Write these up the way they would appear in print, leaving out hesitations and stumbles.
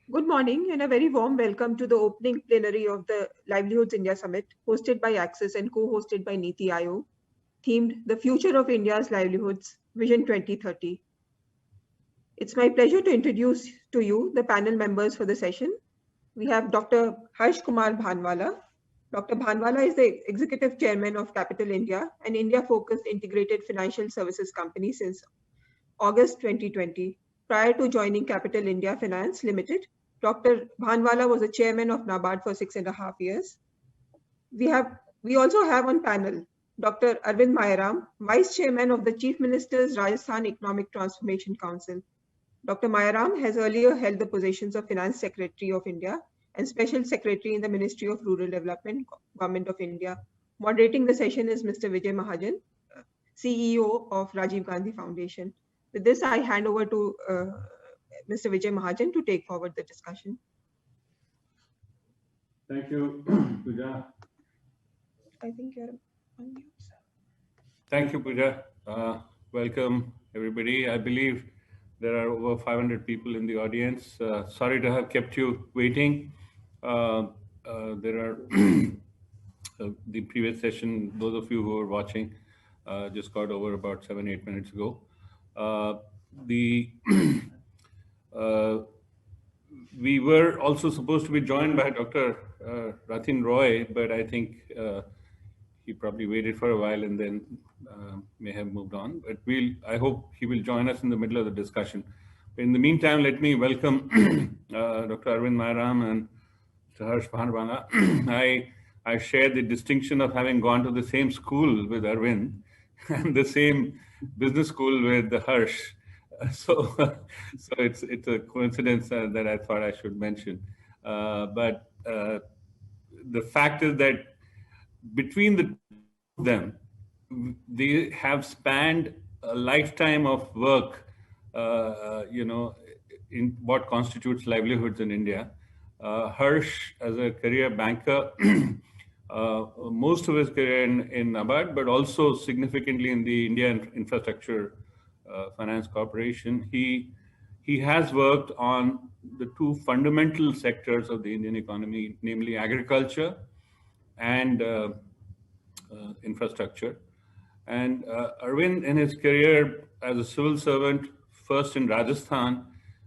Good morning and a very warm welcome to the opening plenary of the Livelihoods India Summit, hosted by Axis and co-hosted by Niti Aayog, themed The Future of India's Livelihoods, Vision 2030. It's my pleasure to introduce to you the panel members for the session. We have Dr. Harsh Kumar Bhanwala. Dr. Bhanwala is the Executive Chairman of Capital India, an India-focused integrated financial services company since August 2020. Prior to joining Capital India Finance Limited, Dr. Bhanwala was the chairman of NABARD for 6.5 years. We also have on panel Dr. Arvind Mayaram, Vice Chairman of the Chief Minister's Rajasthan Economic Transformation Council. Dr. Mayaram has earlier held the positions of Finance Secretary of India and Special Secretary in the Ministry of Rural Development, Government of India. Moderating the session is Mr. Vijay Mahajan, CEO of Rajiv Gandhi Foundation. With this, I hand over to Mr. Vijay Mahajan to take forward the discussion. Thank you, Pooja. I think you're on mute. Thank you, Pooja. Welcome, everybody. I believe there are over 500 people in the audience. Sorry to have kept you waiting. There are the previous session, those of you who are watching, just got over about 7-8 minutes ago. We were also supposed to be joined by Dr. Ratin Roy, but I think he probably waited for a while and then may have moved on. But I hope he will join us in the middle of the discussion. But in the meantime, let me welcome Dr. Arvind Mayaram and Mr. Harsh Bhanwala. I share the distinction of having gone to the same school with Arvind and the same business school with Harsh. So it's a coincidence that I thought I should mention. But the fact is that between the two of them, they have spanned a lifetime of work, in what constitutes livelihoods in India. Harsh, as a career banker, most of his career in NABARD, but also significantly in the India Infrastructure Finance Corporation. He has worked on the two fundamental sectors of the Indian economy, namely agriculture and infrastructure. And Arvind, in his career as a civil servant, first in Rajasthan,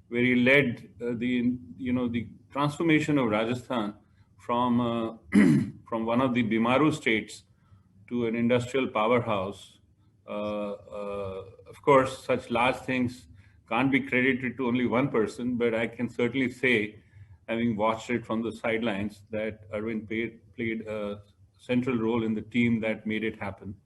where he led the transformation of Rajasthan from from one of the Bimaru states to an industrial powerhouse. Of course, such large things can't be credited to only one person, but I can certainly say, having watched it from the sidelines, that Arvind played a central role in the team that made it happen.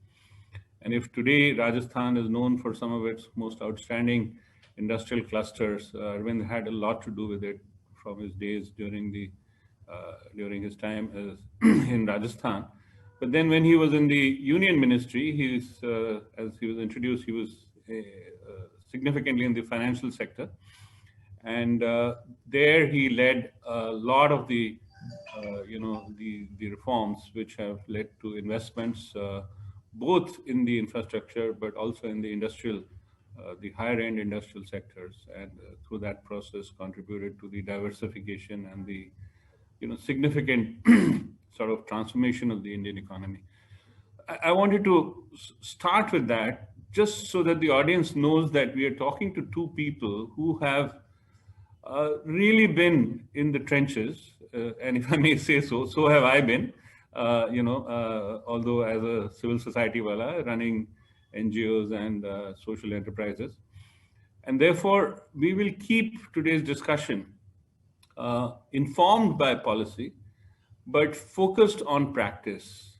And if today Rajasthan is known for some of its most outstanding industrial clusters, Arvind had a lot to do with it from his days during his time in Rajasthan. But then when he was in the union ministry, as he was introduced, he was significantly in the financial sector. And there he led a lot of the reforms which have led to investments, both in the infrastructure, but also in the industrial, the higher end industrial sectors. And through that process contributed to the diversification and the significant sort of transformation of the Indian economy. I wanted to start with that just so that the audience knows that we are talking to two people who have really been in the trenches, and if I may say so, so have I been, although as a civil society wala, running NGOs and social enterprises. And therefore, we will keep today's discussion informed by policy, but focused on practice.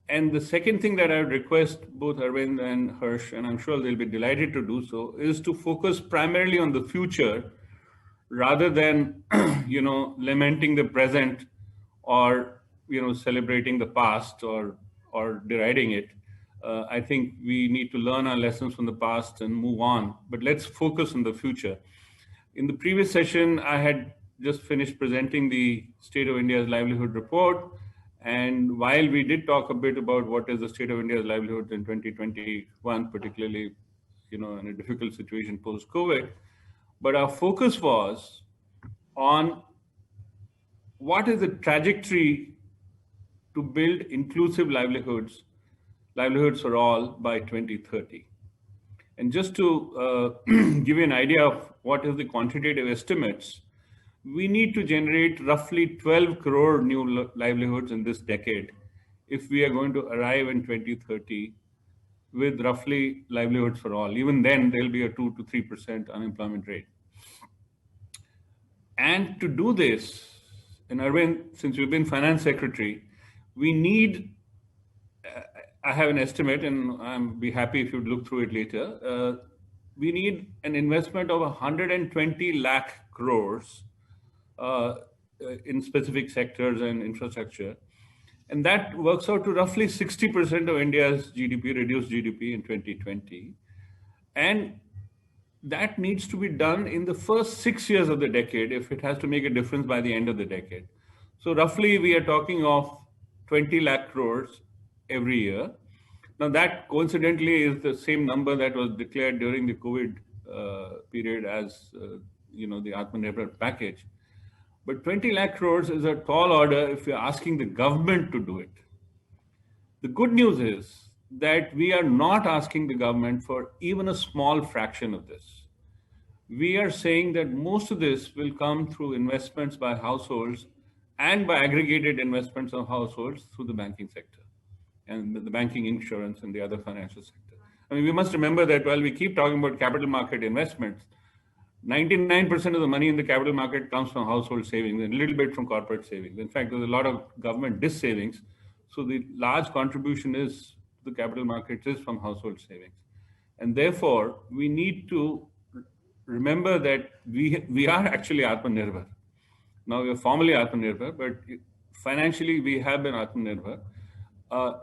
And the second thing that I would request both Arvind and Harsh, and I'm sure they'll be delighted to do so, is to focus primarily on the future rather than, lamenting the present or, celebrating the past or deriding it. I think we need to learn our lessons from the past and move on, but let's focus on the future. In the previous session, I had just finished presenting the State of India's Livelihood Report. And while we did talk a bit about what is the state of India's livelihoods in 2021, particularly, in a difficult situation post-COVID, but our focus was on what is the trajectory to build inclusive livelihoods for all by 2030. And just to give you an idea of what is the quantitative estimates, we need to generate roughly 12 crore new livelihoods in this decade if we are going to arrive in 2030 with roughly livelihoods for all. Even then, there'll be a 2 to 3% unemployment rate. And to do this, and Arvind, since you've been finance secretary, we need, I have an estimate, and I'll be happy if you'd look through it later. We need an investment of 120 lakh crores in specific sectors and infrastructure. And that works out to roughly 60% of India's GDP, reduced GDP in 2020. And that needs to be done in the first 6 years of the decade if it has to make a difference by the end of the decade. So roughly we are talking of 20 lakh crores every year. Now that coincidentally is the same number that was declared during the COVID period as the Atmanirbhar package. But 20 lakh crores is a tall order if you're asking the government to do it. The good news is that we are not asking the government for even a small fraction of this. We are saying that most of this will come through investments by households and by aggregated investments of households through the banking sector and the banking, insurance, and the other financial sector. I mean, we must remember that while we keep talking about capital market investments, 99% of the money in the capital market comes from household savings and a little bit from corporate savings. In fact, there's a lot of government dis-savings. So the large contribution is the capital markets is from household savings. And therefore, we need to remember that we are actually Atmanirbhar. Now we are formally Atmanirbhar, but financially we have been Atmanirbhar.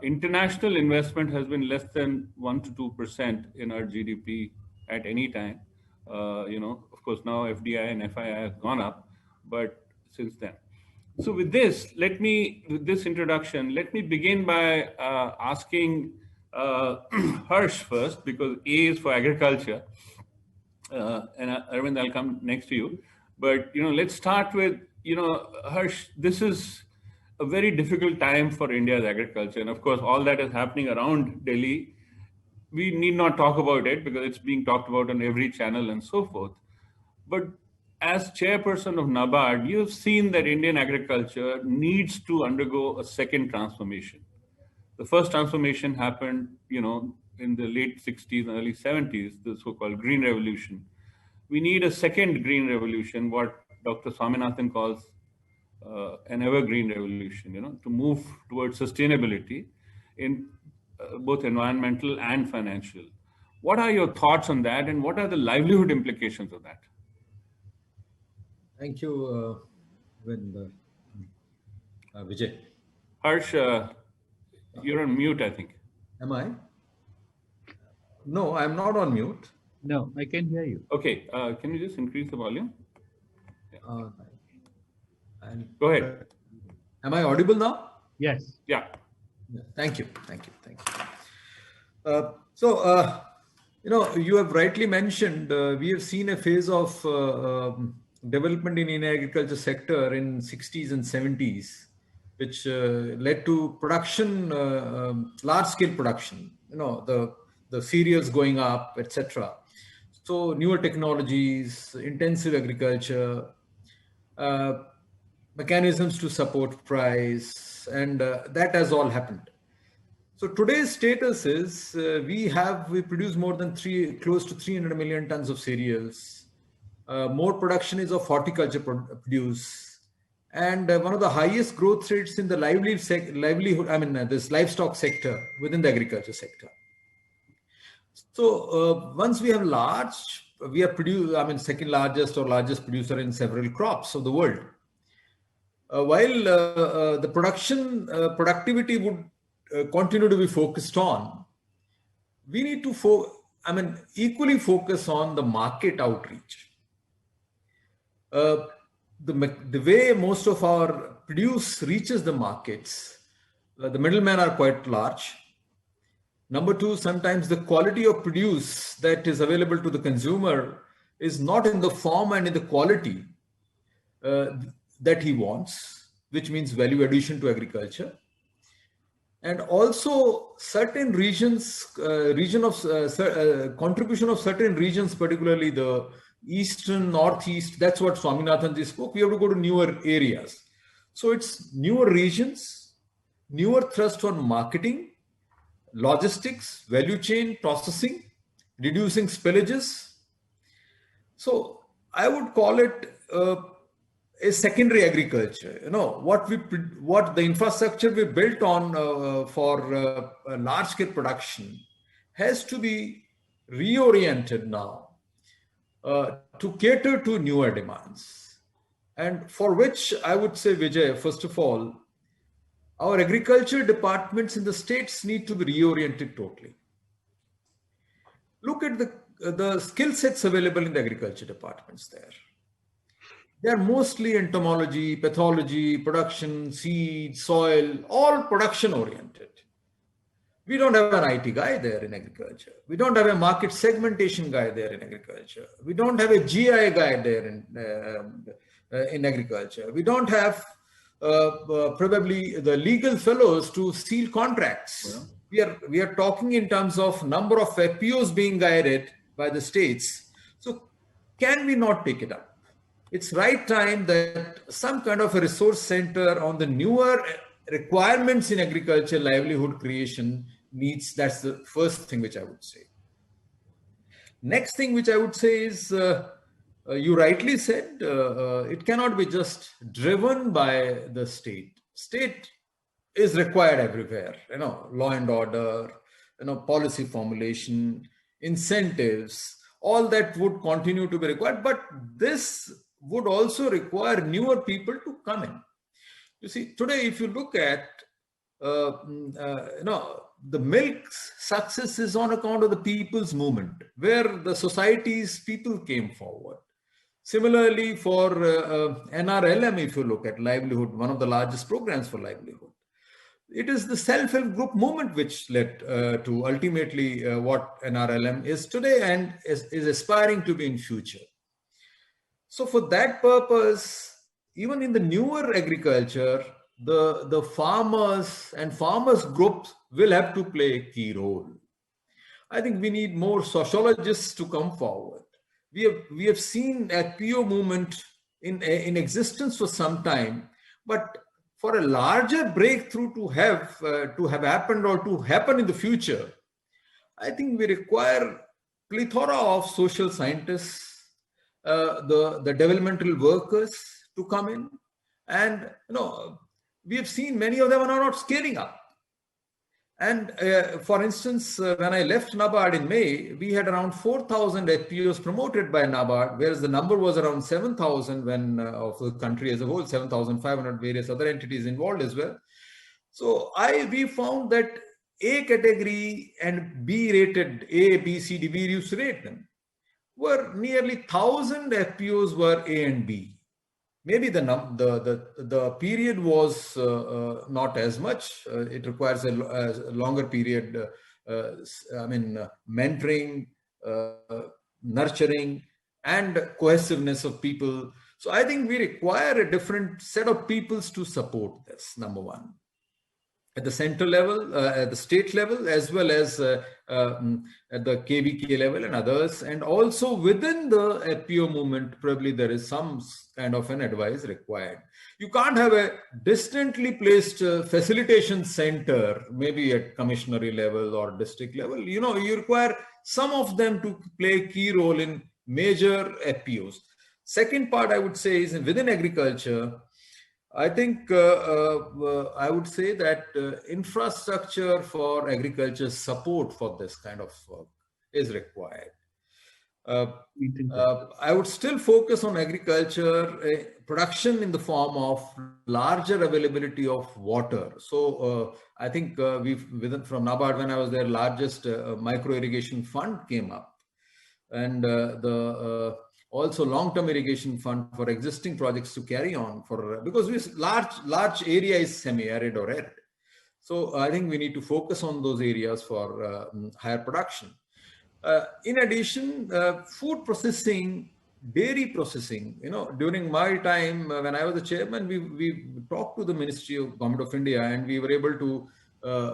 International investment has been less than 1 to 2% in our GDP at any time. Of course, now FDI and FII have gone up, but since then. So with this introduction, let me begin by asking Harsh first, because A is for agriculture, and Arvind, I'll come next to you. But let's start with Harsh. This is a very difficult time for India's agriculture, and of course, all that is happening around Delhi. We need not talk about it because it's being talked about on every channel and so forth. But as chairperson of NABARD, you've seen that Indian agriculture needs to undergo a second transformation. The first transformation happened, in the late 60s and early 70s, the so-called Green Revolution. We need a second Green Revolution, what Dr. Swaminathan calls an evergreen revolution, to move towards sustainability in both environmental and financial. What are your thoughts on that, and what are the livelihood implications of that? Thank you, Vijay. Harsh, you're on mute, I think. Am I? No, I'm not on mute. No, I can hear you. Okay, can you just increase the volume? Yeah. Go ahead. Am I audible now? Yes. Yeah. Thank you. You have rightly mentioned, we have seen a phase of development in Indian agriculture sector in 60s and 70s, which led to production, large-scale production, the cereals going up, etc. So newer technologies, intensive agriculture, mechanisms to support price, and that has all happened. So today's status is we produce more than close to 300 million tons of cereals. More production is of horticulture produce, and one of the highest growth rates in the this livestock sector within the agriculture sector. So once we have second largest or largest producer in several crops of the world. While the productivity would continue to be focused on, we need to equally focus on the market outreach. The way most of our produce reaches the markets, the middlemen are quite large. Number two, sometimes the quality of produce that is available to the consumer is not in the form and in the quality that he wants, which means value addition to agriculture. And also certain regions, contribution of certain regions, particularly the eastern, northeast, that's what Swaminathan ji spoke. We have to go to newer areas. So it's newer regions, newer thrust on marketing, logistics, value chain, processing, reducing spillages. So I would call it a secondary agriculture. What the infrastructure we built on for large scale production has to be reoriented now to cater to newer demands, and for which I would say, Vijay, first of all, our agriculture departments in the states need to be reoriented totally. Look at the skill sets available in the agriculture departments there. They're mostly entomology, pathology, production, seed, soil, all production oriented. We don't have an IT guy there in agriculture. We don't have a market segmentation guy there in agriculture. We don't have a GI guy there in agriculture. We don't have probably the legal fellows to seal contracts. Yeah. We are talking in terms of number of FPOs being guided by the states. So can we not take it up? It's right time that some kind of a resource center on the newer requirements in agriculture, livelihood creation needs. That's the first thing which I would say. Next thing which I would say is, you rightly said, it cannot be just driven by the state. State is required everywhere, law and order, policy formulation, incentives, all that would continue to be required. But this would also require newer people to come in. You see, today, if you look at, the milk's success is on account of the people's movement, where the society's people came forward. Similarly, for NRLM, if you look at livelihood, one of the largest programs for livelihood, it is the self-help group movement which led to ultimately what NRLM is today and is aspiring to be in future. So for that purpose, even in the newer agriculture, the farmers and farmers groups will have to play a key role. I think we need more sociologists to come forward. We have seen FPO movement in existence for some time, but for a larger breakthrough to have happened or to happen in the future, I think we require plethora of social scientists, the developmental workers to come in, and we have seen many of them are not scaling up. And for instance, when I left NABARD in May, we had around 4,000 FPOs promoted by NABARD, whereas the number was around 7,000 when of the country as a whole, 7,500 various other entities involved as well. So we found that A category and B rated, A, B, C, D, we used to rate them, were nearly 1,000 FPOs were A and B. Maybe the period was not as much. It requires a longer period. Mentoring, nurturing, and cohesiveness of people. So I think we require a different set of peoples to support this. Number one, at the central level, at the state level, as well as at the KVK level and others, and also within the FPO movement, probably there is some kind of an advice required. You can't have a distantly placed facilitation center, maybe at commissionary level or district level. You require some of them to play a key role in major FPOs. Second part I would say is within agriculture, I think I would say that infrastructure for agriculture support for this kind of work is required. I would still focus on agriculture production in the form of larger availability of water. So I think from NABARD, when I was there, largest micro irrigation fund came up, and also long-term irrigation fund for existing projects to carry on because this large area is semi-arid or arid. So I think we need to focus on those areas for higher production. In addition, food processing dairy processing. During my time when I was the chairman, we talked to the Ministry of Government of India, and we were able to,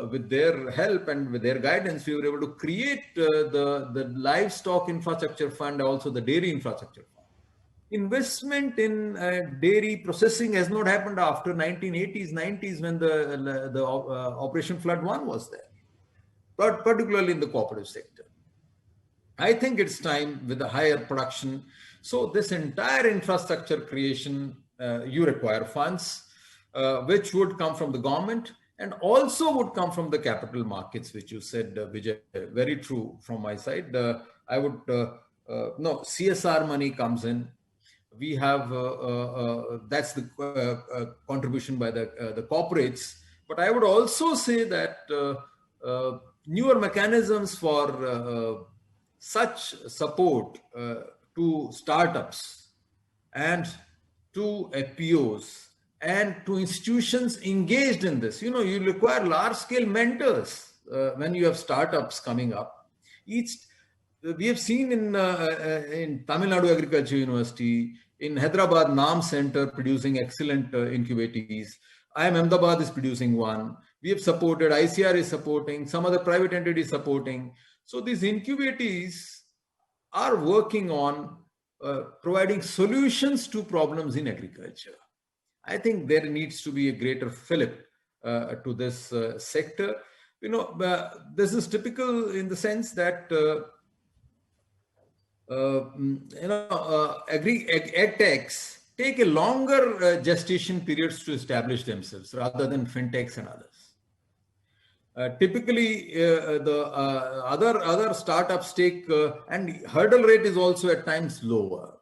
with their help and with their guidance, we were able to create the livestock infrastructure fund, also the dairy infrastructure fund. Investment in dairy processing has not happened after 1980s, 90s, when the Operation Flood 1 was there, but particularly in the cooperative sector. I think it's time with the higher production. So this entire infrastructure creation, you require funds, which would come from the government and also would come from the capital markets, which you said, Vijay, very true from my side. I would, no, CSR money comes in. We have, that's the contribution by the corporates. But I would also say that newer mechanisms for such support to startups and to FPOs and to institutions engaged in this. You require large-scale mentors when you have startups coming up. We have seen in Tamil Nadu Agriculture University, in Hyderabad, NAM Center producing excellent incubatees. IIM Ahmedabad is producing one. We have supported, ICR is supporting, some other private entities supporting. So these incubatees are working on providing solutions to problems in agriculture. I think there needs to be a greater fillip to this sector. This is typical in the sense that agtechs take a longer gestation periods to establish themselves rather than fintechs and others. Typically, the other startups take, and hurdle rate is also at times lower.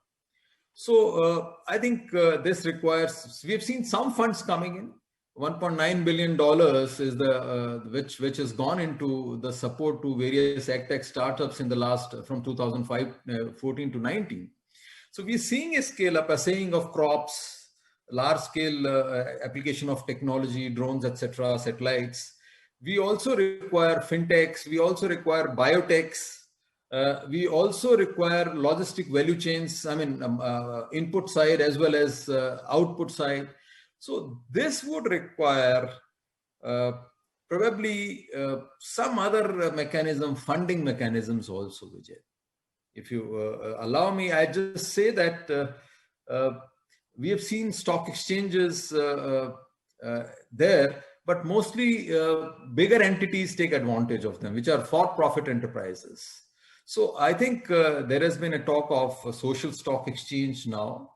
So I think this requires, we have seen some funds coming in. $1.9 billion is the which has gone into the support to various agtech startups in the last, from 2014 to 19. So we're seeing a scale up, a saying of crops, large scale application of technology, drones, etc., satellites. We also require fintechs. We also require biotechs. We also require logistic value chains. I mean, input side as well as output side. So this would require probably some other mechanism, funding mechanisms also, Vijay. If you allow me, I just say that we have seen stock exchanges there, but mostly bigger entities take advantage of them, which are for-profit enterprises. So I think there has been a talk of a social stock exchange now.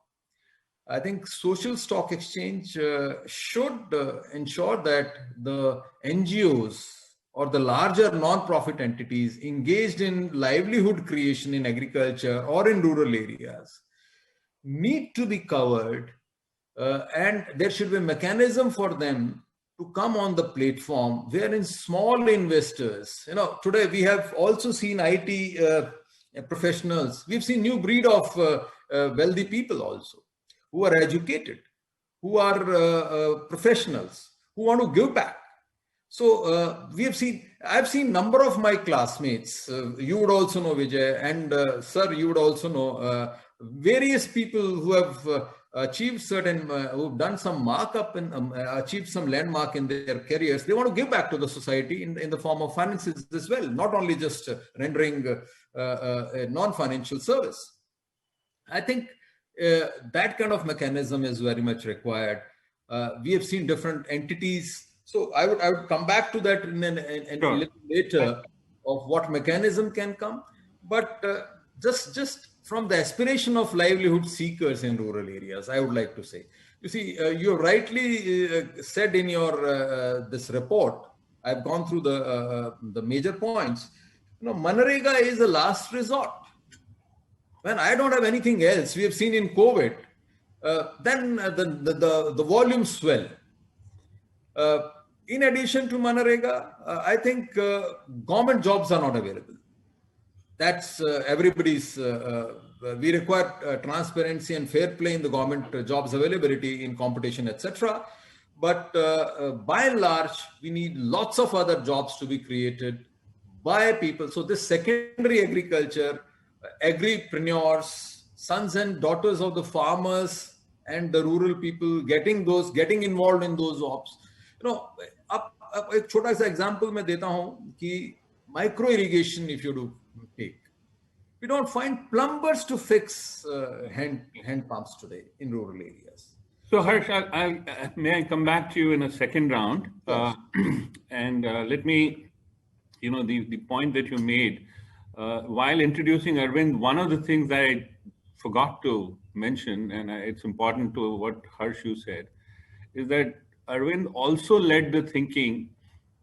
I think social stock exchange should ensure that the NGOs or the larger non-profit entities engaged in livelihood creation in agriculture or in rural areas need to be covered, and there should be a mechanism for them to come on the platform wherein small investors, today we have also seen IT professionals. We've seen new breed of wealthy people also, who are educated, who are professionals, who want to give back. So I've seen number of my classmates, you would also know, Vijay, and sir, you would also know, various people who have achieved certain, who've done some markup and achieved some landmark in their careers. They want to give back to the society in the form of finances as well, not only just rendering a non-financial service. I think that kind of mechanism is very much required. We have seen different entities. So I would come back to that in a little later of what mechanism can come. But just from the aspiration of livelihood seekers in rural areas, I would like to say, you see, you rightly said in your this report, I've gone through the major points. Manrega is a last resort. When I don't have anything else, we have seen in COVID, then the volumes swell. In addition to Manrega, I think government jobs are not available. That's everybody's, we require transparency and fair play in the government jobs availability in competition, etc. But by and large, we need lots of other jobs to be created by people. So this secondary agriculture, agripreneurs, sons and daughters of the farmers and the rural people getting involved in those ops. अब एक छोटा सा example मैं देता हूं कि micro irrigation if you do take, we don't find plumbers to fix hand pumps today in rural areas. So Harsh, may I come back to you in a second round? Yes. And let me, the point that you made, while introducing Arvind, one of the things that I forgot to mention, and it's important to what Harsh you said, is that Arvind also led the thinking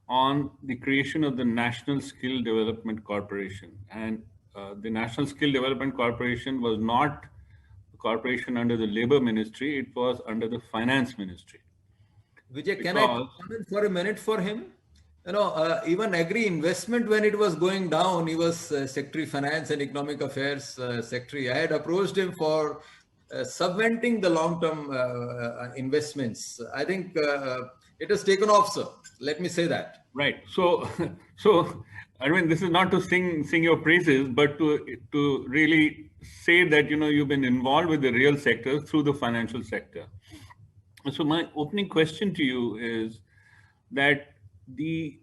on the creation of the National Skill Development Corporation. And the National Skill Development Corporation was not a corporation under the Labor Ministry, it was under the Finance Ministry. Vijay, can I comment for a minute for him? Even Agri Investment, when it was going down, he was Secretary Finance and Economic Affairs Secretary. I had approached him for subventing the long-term investments. I think it has taken off, sir. Let me say that. Right. So Arvind, this is not to sing your praises, but to really say that you've been involved with the real sector through the financial sector. So my opening question to you is that the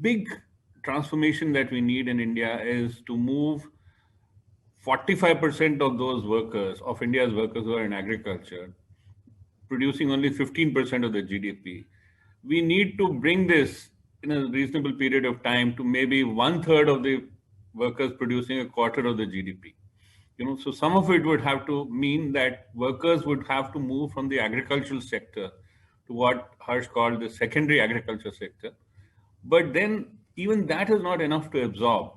big transformation that we need in India is to move 45% of those workers, of India's workers who are in agriculture, producing only 15% of the GDP. We need to bring this in a reasonable period of time to maybe 1/3 of the workers producing a quarter of the GDP. So some of it would have to mean that workers would have to move from the agricultural sector to what Harsh called the secondary agriculture sector. But then even that is not enough to absorb.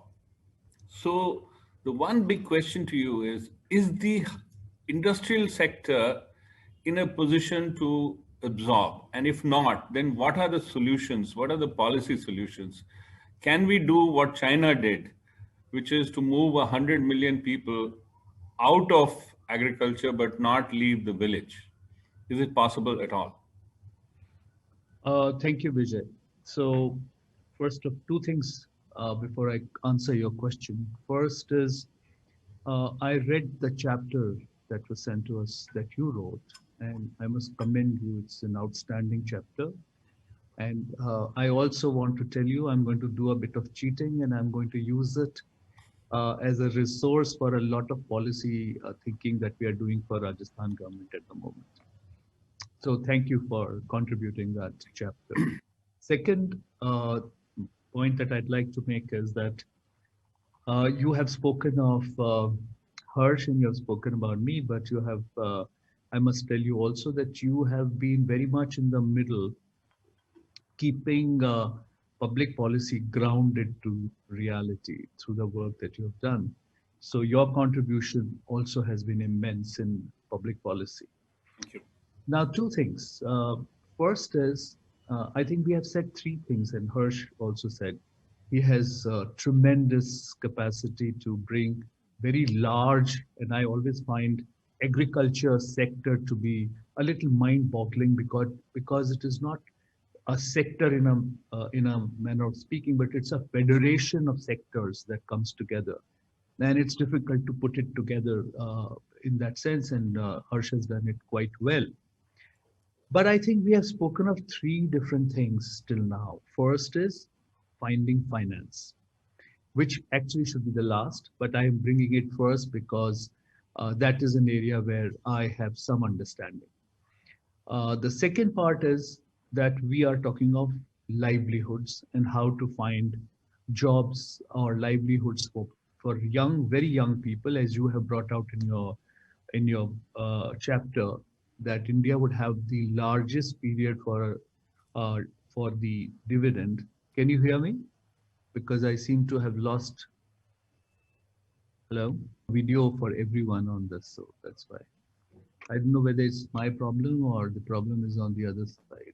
So the one big question to you is the industrial sector in a position to absorb? And if not, then what are the solutions? What are the policy solutions? Can we do what China did, which is to move 100 million people out of agriculture but not leave the village? Is it possible at all? Thank you, Vijay. So first of two things before I answer your question. First is I read the chapter that was sent to us that you wrote, and I must commend you. It's an outstanding chapter. And I also want to tell you, I'm going to do a bit of cheating, and I'm going to use it as a resource for a lot of policy thinking that we are doing for Rajasthan government at the moment. So thank you for contributing that chapter. Second point that I'd like to make is that you have spoken of Harsh and you have spoken about me, but you have, I must tell you also that you have been very much in the middle, keeping public policy grounded to reality through the work that you have done. So your contribution also has been immense in public policy. Thank you. Now, two things. First is, I think we have said three things, and Harsh also said, he has tremendous capacity to bring very large, and I always find agriculture sector to be a little mind-boggling because it is not a sector in a manner of speaking, but it's a federation of sectors that comes together. And it's difficult to put it together in that sense, and Harsh has done it quite well. But I think we have spoken of three different things till now. First is finding finance, which actually should be the last, but I am bringing it first because that is an area where I have some understanding. The second part is that we are talking of livelihoods and how to find jobs or livelihoods for young, very young people, as you have brought out in your chapter, that India would have the largest period for the dividend. Can you hear me? Because I seem to have lost, hello, video for everyone on this, so that's why. I don't know whether it's my problem or the problem is on the other side.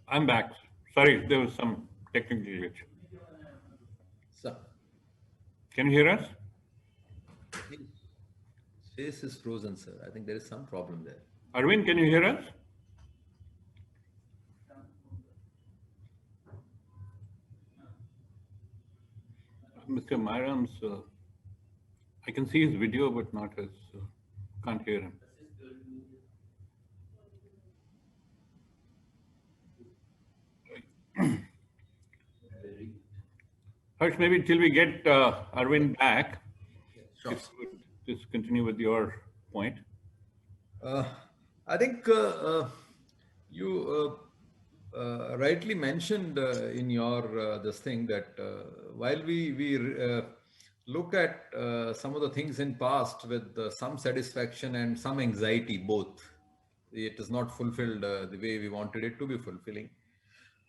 I'm back. Sorry, there was some technical glitch. Sir. Can you hear us? Face is frozen, sir. I think there is some problem there. Arvind, can you hear us? Mr. Myram's I can see his video, but not his, can't hear him. Harsh, maybe till we get Arvind back, Sure. if you would just continue with your point. I think you rightly mentioned in your this thing that while we look at some of the things in past with some satisfaction and some anxiety, both, it is not fulfilled the way we wanted it to be fulfilling.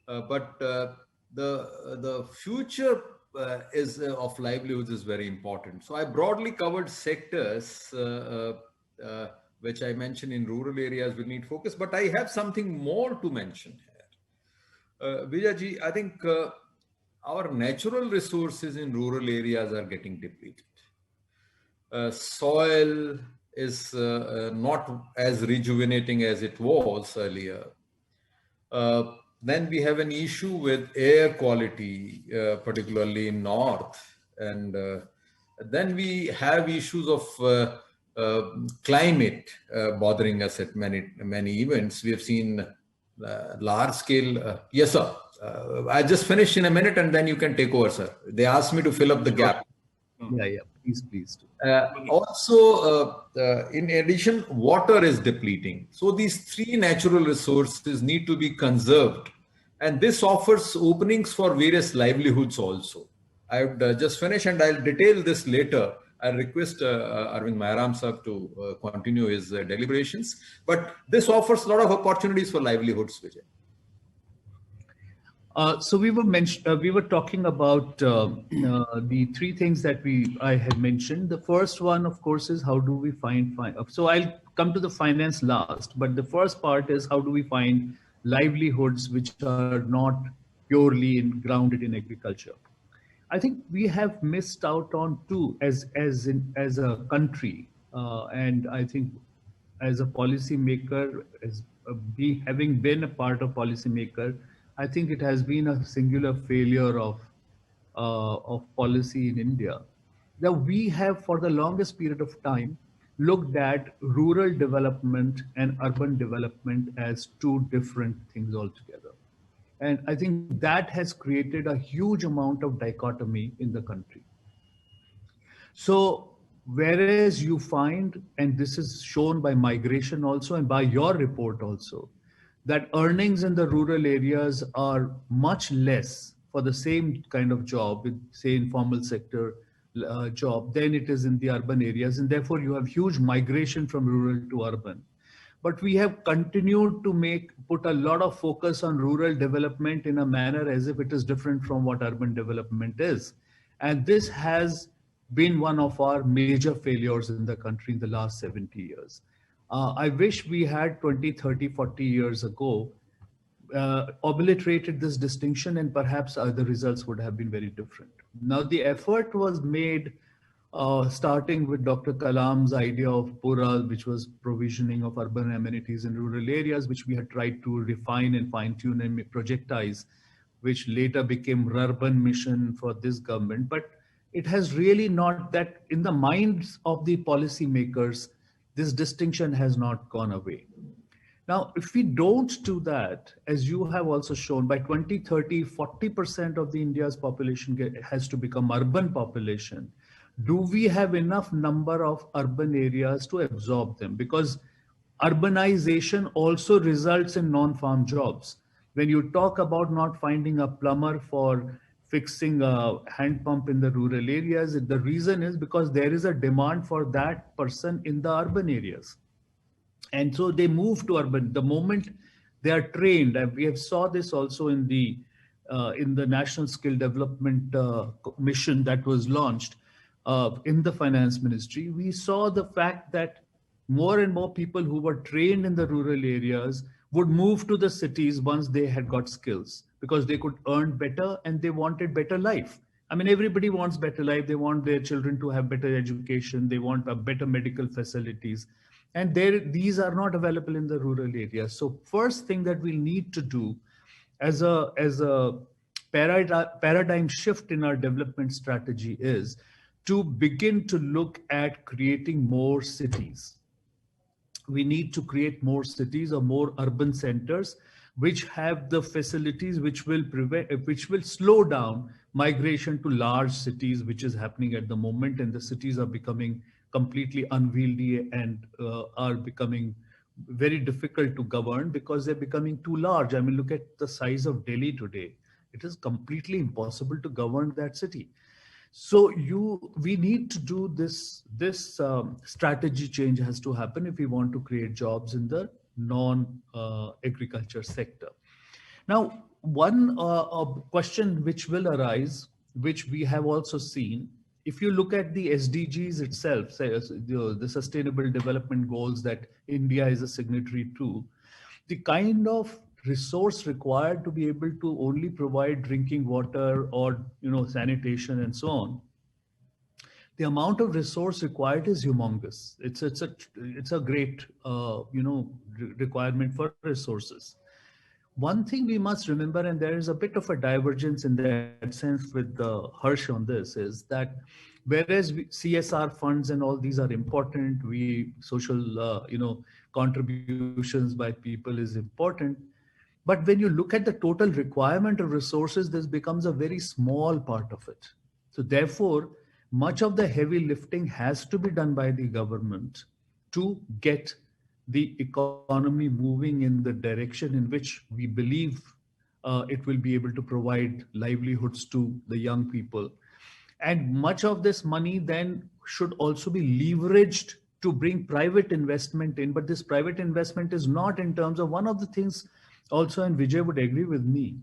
But the future is of livelihoods is very important. So I broadly covered sectors which I mentioned in rural areas will need focus, but I have something more to mention here. Vijayji, I think our natural resources in rural areas are getting depleted. Soil is not as rejuvenating as it was earlier. Then we have an issue with air quality, particularly in north, and then we have issues of climate bothering us at many events. We have seen large scale. Yes, sir. I just finish in a minute, and then you can take over, sir. They asked me to fill up the gap. Yeah, please do. Also, in addition, water is depleting. So these three natural resources need to be conserved. And this offers openings for various livelihoods also. I would just finish and I'll detail this later. I'll request Arvind Mairam sir to continue his deliberations. But this offers a lot of opportunities for livelihoods, Vijay. So we were talking about the three things that I had mentioned. The first one, of course, is how do we find. So I'll come to the finance last, but the first part is how do we find livelihoods which are not purely grounded in agriculture. I think we have missed out on two as a country, and I think as a policymaker, having been a part of policymaker, I think it has been a singular failure of policy in India. That we have, for the longest period of time, looked at rural development and urban development as two different things altogether. And I think that has created a huge amount of dichotomy in the country. So whereas you find, and this is shown by migration also and by your report also, that earnings in the rural areas are much less for the same kind of job, with say informal sector job, than it is in the urban areas. And therefore you have huge migration from rural to urban. But we have continued to put a lot of focus on rural development in a manner as if it is different from what urban development is. And this has been one of our major failures in the country in the last 70 years. I wish we had 20, 30, 40 years ago obliterated this distinction, and perhaps the results would have been very different. Now, the effort was made starting with Dr. Kalam's idea of Pura, which was provisioning of urban amenities in rural areas, which we had tried to refine and fine-tune and projectize, which later became Rurban Mission for this government. But it has really not, that in the minds of the policymakers, this distinction has not gone away. Now, if we don't do that, as you have also shown, by 2030, 40% of the India's population has to become urban population. Do we have enough number of urban areas to absorb them? Because urbanization also results in non-farm jobs. When you talk about not finding a plumber for fixing a hand pump in the rural areas, the reason is because there is a demand for that person in the urban areas. And so they move to urban the moment they are trained. And we have saw this also in the National Skill Development Mission that was launched in the Finance Ministry. We saw the fact that more and more people who were trained in the rural areas would move to the cities once they had got skills, because they could earn better and they wanted better life. I mean, everybody wants better life. They want their children to have better education. They want better medical facilities. And these are not available in the rural areas. So first thing that we need to do as a paradigm shift in our development strategy is to begin to look at creating more cities. We need to create more cities or more urban centers which have the facilities which will prevent, which will slow down migration to large cities, which is happening at the moment, and the cities are becoming completely unwieldy and are becoming very difficult to govern because they're becoming too large. I mean, look at the size of Delhi today. It is completely impossible to govern that city. So we need to do this strategy change has to happen if we want to create jobs in the non-agriculture sector. Now, one question which will arise, which we have also seen, if you look at the SDGs itself, say, the Sustainable Development Goals that India is a signatory to, the kind of resource required to be able to only provide drinking water or sanitation and so on, the amount of resource required is humongous. It's a great requirement for resources. One thing we must remember, and there is a bit of a divergence in that sense with Harsh on this, is that whereas CSR funds and all these are important, social contributions by people is important, but when you look at the total requirement of resources, this becomes a very small part of it. So therefore, much of the heavy lifting has to be done by the government to get the economy moving in the direction in which we believe it will be able to provide livelihoods to the young people. And much of this money then should also be leveraged to bring private investment in. But this private investment is not in terms of one of the things also, and Vijay would agree with me,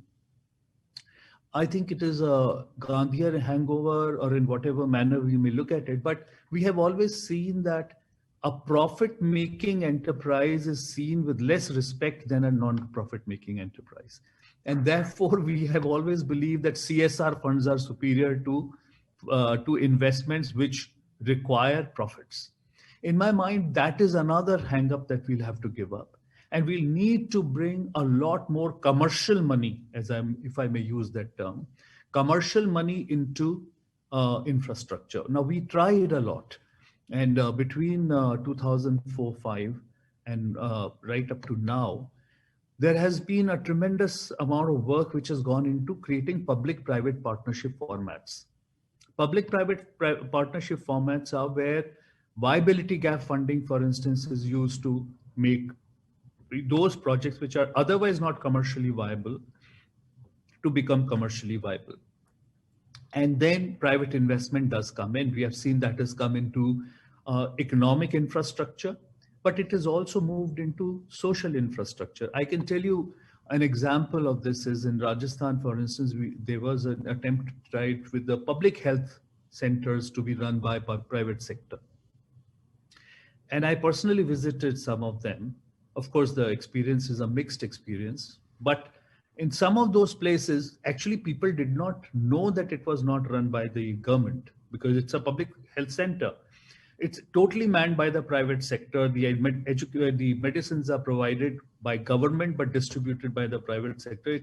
I think it is a Gandhian hangover, or in whatever manner we may look at it, but we have always seen that a profit-making enterprise is seen with less respect than a non-profit-making enterprise. And therefore, we have always believed that CSR funds are superior to investments which require profits. In my mind, that is another hang-up that we'll have to give up. And we'll need to bring a lot more commercial money, if I may use that term, commercial money into infrastructure. Now, we tried a lot. And between 2004-05 and right up to now, there has been a tremendous amount of work which has gone into creating public-private partnership formats. Public-private partnership formats are where viability gap funding, for instance, is used to make those projects which are otherwise not commercially viable to become commercially viable. And then private investment does come in. We have seen that has come into economic infrastructure, but it has also moved into social infrastructure. I can tell you an example of this is in Rajasthan, for instance, there was an attempt tried with the public health centers to be run by private sector. And I personally visited some of them. Of course, the experience is a mixed experience, but in some of those places, actually people did not know that it was not run by the government because it's a public health center. It's totally manned by the private sector. The medicines are provided by government, but distributed by the private sector.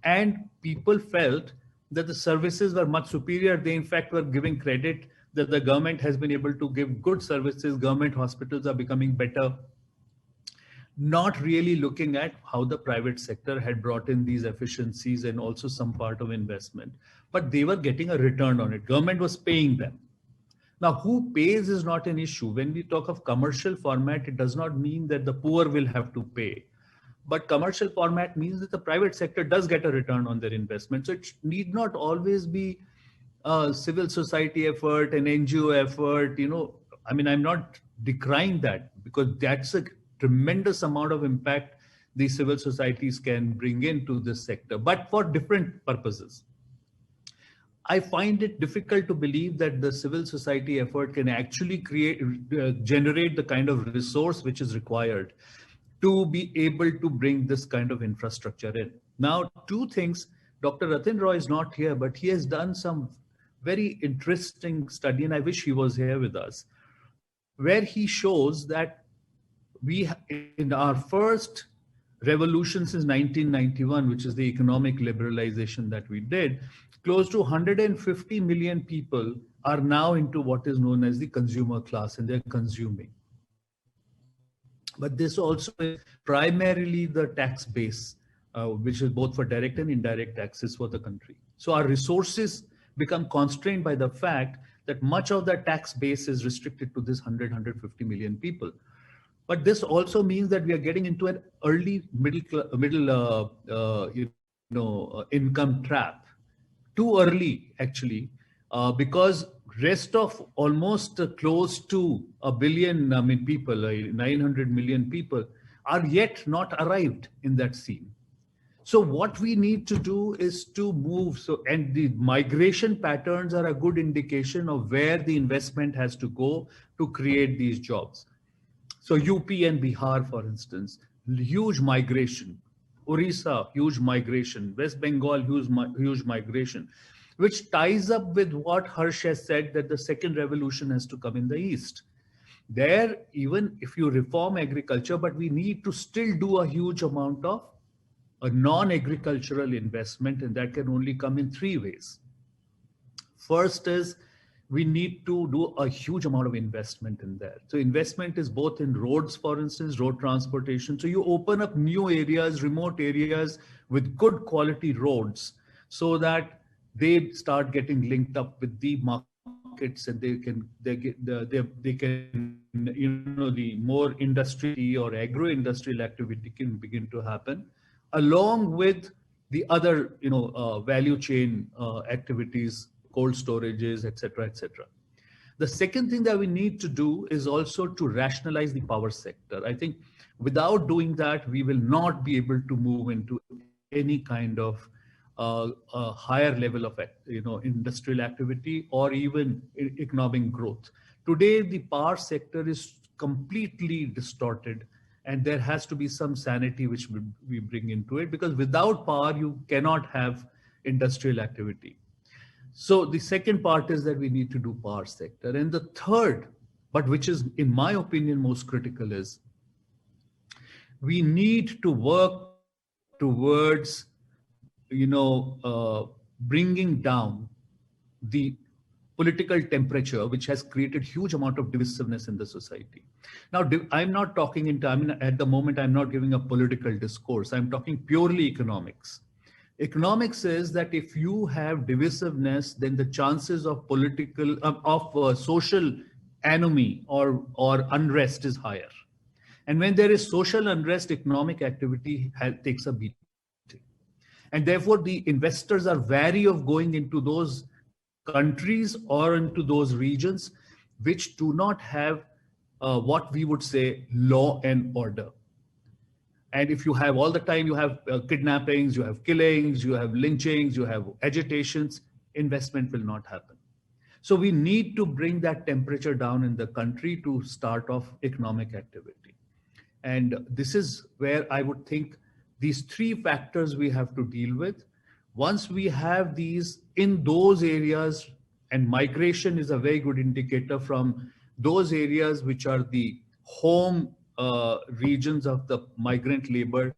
And people felt that the services were much superior. They, in fact, were giving credit that the government has been able to give good services. Government hospitals are becoming better. Not really looking at how the private sector had brought in these efficiencies and also some part of investment, but they were getting a return on it. Government was paying them. Now, who pays is not an issue. When we talk of commercial format, it does not mean that the poor will have to pay. But commercial format means that the private sector does get a return on their investment. So it need not always be a civil society effort, an NGO effort. I mean, I'm not decrying that because that's a tremendous amount of impact these civil societies can bring into this sector, but for different purposes. I find it difficult to believe that the civil society effort can actually generate the kind of resource which is required to be able to bring this kind of infrastructure in. Now, two things. Dr. Ratin Roy is not here, but he has done some very interesting study, and I wish he was here with us, where he shows that in our first revolution since 1991, which is the economic liberalization that we did, close to 150 million people are now into what is known as the consumer class, and they're consuming. But this also is primarily the tax base, which is both for direct and indirect taxes for the country. So our resources become constrained by the fact that much of the tax base is restricted to this 150 million people. But this also means that we are getting into an early income trap. Too early, actually, because rest of almost close to a billion, people, 900 million people, are yet not arrived in that scene. So what we need to do is to move. So, and the migration patterns are a good indication of where the investment has to go to create these jobs. So UP and Bihar, for instance, huge migration. Orissa, huge migration. West Bengal, huge migration, which ties up with what Harsh has said, that the second revolution has to come in the East. There, even if you reform agriculture, but we need to still do a huge amount of a non-agricultural investment, and that can only come in three ways. First is we need to do a huge amount of investment in there. So investment is both in roads, for instance, road transportation. So you open up new areas, remote areas with good quality roads, so that they start getting linked up with the markets, and the more industry or agro-industrial activity can begin to happen, along with the other value chain activities, cold storages, etc., etc. The second thing that we need to do is also to rationalize the power sector. I think without doing that, we will not be able to move into any kind of a higher level of industrial activity or even economic growth. Today, the power sector is completely distorted, and there has to be some sanity which we bring into it, because without power, you cannot have industrial activity. So the second part is that we need to do power sector. And the third, but which is, in my opinion, most critical, is we need to work towards, bringing down the political temperature, which has created huge amount of divisiveness in the society. Now, I'm not talking at the moment, I'm not giving a political discourse. I'm talking purely economics. Economics says that if you have divisiveness, then the chances of social anomie or unrest is higher. And when there is social unrest, economic activity takes a beating. And therefore, the investors are wary of going into those countries or into those regions which do not have what we would say law and order. And if you have all the time, you have kidnappings, you have killings, you have lynchings, you have agitations, investment will not happen. So we need to bring that temperature down in the country to start off economic activity. And this is where I would think these three factors we have to deal with. Once we have these in those areas, and migration is a very good indicator from those areas which are the home regions of the migrant labor,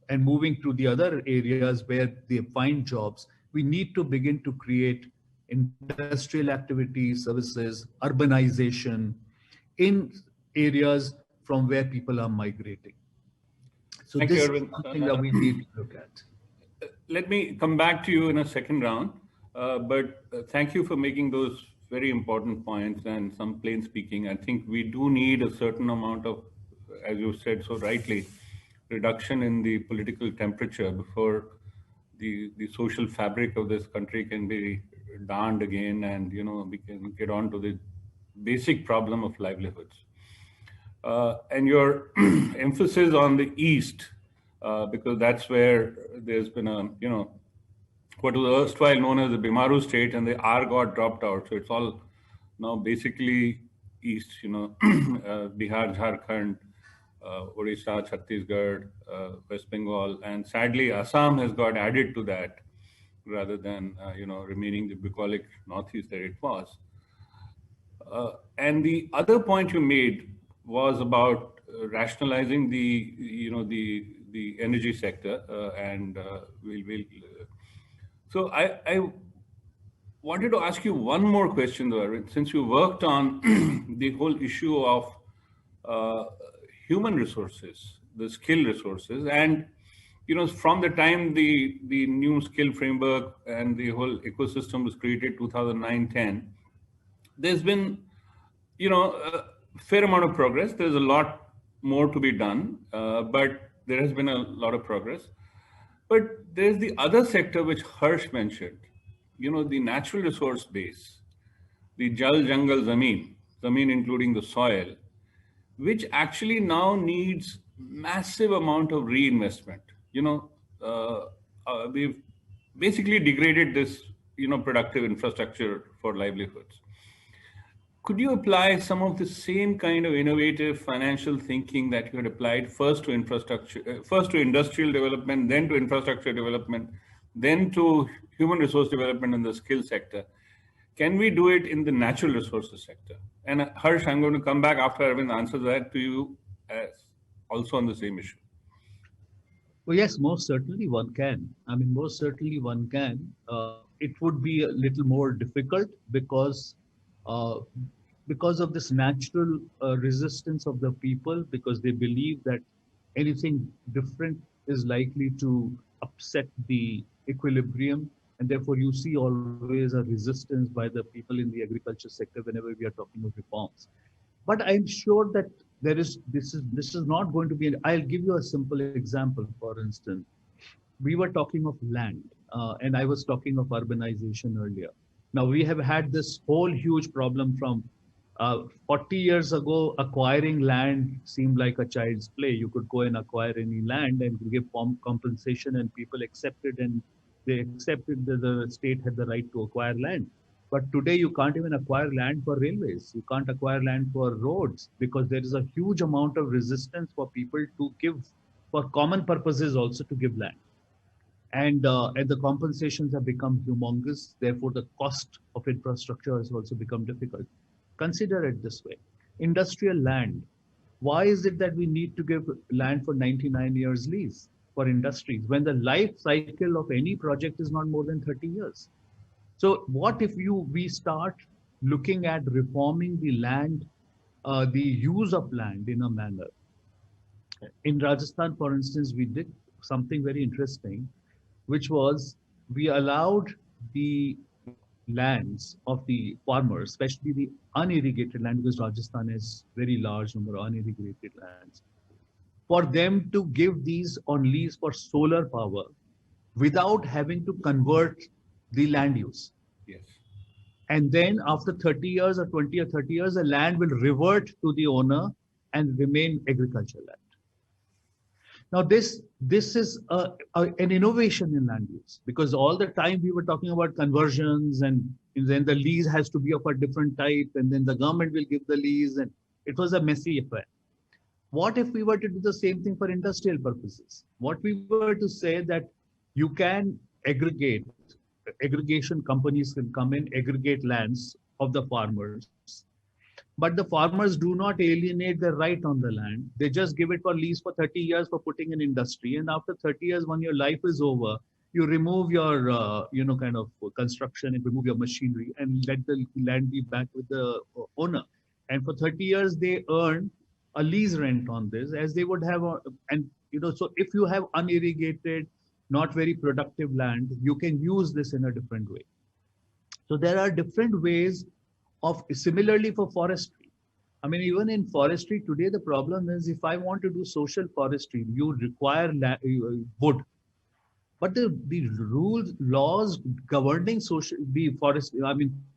and moving to the other areas where they find jobs, we need to begin to create industrial activities, services, urbanization in areas from where people are migrating. So Thank this you, is something that we need to look at. Let me come back to you in a second round, but thank you for making those very important points and some plain speaking. I think we do need a certain amount of, as you said so rightly, reduction in the political temperature before the social fabric of this country can be darned again, and we can get on to the basic problem of livelihoods. And your emphasis on the East, because that's where there's been what was erstwhile known as the Bimaru state, and the R got dropped out. So it's all now basically East, Bihar, Jharkhand, Orissa, Chhattisgarh, West Bengal, and sadly Assam has got added to that rather than, remaining the bucolic Northeast that it was. And the other point you made was about rationalizing the energy sector, and so wanted to ask you one more question, though, Arvind. Since you worked on the whole issue of uh, human resources, the skill resources, and from the time the new skill framework and the whole ecosystem was created, 2009-10, there's been a fair amount of progress. There's a lot more to be done, but there has been a lot of progress. But there's the other sector which Harsh mentioned, the natural resource base, the Jal, Jungle, Zameen including the soil, which actually now needs massive amount of reinvestment. We've basically degraded this, productive infrastructure for livelihoods. Could you apply some of the same kind of innovative financial thinking that you had applied first to infrastructure, first to industrial development, then to infrastructure development, then to human resource development in the skill sector? Can we do it in the natural resources sector? And Harsh, I'm going to come back after Arvind answers that to you as also on the same issue. Well, yes, most certainly one can. I mean, most certainly one can. It would be a little more difficult uh, because of this natural resistance of the people, because they believe that anything different is likely to upset the equilibrium. And therefore, you see always a resistance by the people in the agriculture sector whenever we are talking of reforms. But I'm sure that this is not going to be. I'll give you a simple example. For instance, we were talking of land, and I was talking of urbanization earlier. Now we have had this whole huge problem from 40 years ago. Acquiring land seemed like a child's play. You could go and acquire any land and give compensation, and people accepted, and they accepted that the state had the right to acquire land. But today you can't even acquire land for railways. You can't acquire land for roads because there is a huge amount of resistance for people to give, for common purposes also to give land. And the compensations have become humongous. Therefore, the cost of infrastructure has also become difficult. Consider it this way. Industrial land. Why is it that we need to give land for 99 years lease for industries when the life cycle of any project is not more than 30 years? So what if we start looking at reforming the land, the use of land in a manner? In Rajasthan, for instance, we did something very interesting, which was we allowed the lands of the farmers, especially the unirrigated land, because Rajasthan has very large number of unirrigated lands, for them to give these on lease for solar power without having to convert the land use. Yes. And then after 30 years or 20 or 30 years, the land will revert to the owner and remain agricultural land. Now, this is an innovation in land use, because all the time we were talking about conversions, and then the lease has to be of a different type, and then the government will give the lease, and it was a messy affair. What if we were to do the same thing for industrial purposes? What we were to say that you can aggregation companies can come in, aggregate lands of the farmers, but the farmers do not alienate their right on the land. They just give it for lease for 30 years for putting an industry. And after 30 years, when your life is over, you remove your, kind of construction and remove your machinery and let the land be back with the owner. And for 30 years, they earn a lease rent on this, as they would have. So if you have unirrigated, not very productive land, you can use this in a different way. So there are different ways of, similarly for forestry. I mean, even in forestry today, the problem is if I want to do social forestry, you require wood. But the laws governing